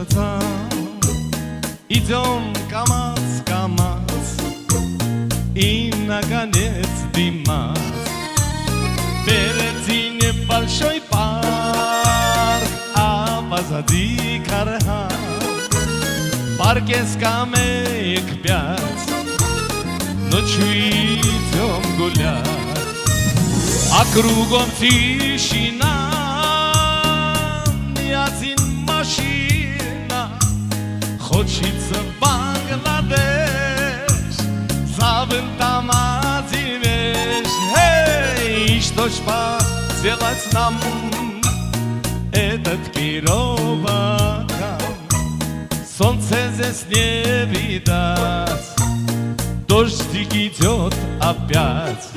там. Идем камац-камац и, наконец, Димас. Впереди небольшой парк, а позади Кархан. В парке скамеек 5, ночью идем гулять, а кругом тишина, ни один машина. Хочется в Бангладеш, там одевешь. Эй, что ж поделать нам, этот Кировакан. Солнце здесь не видать, дождик идет опять.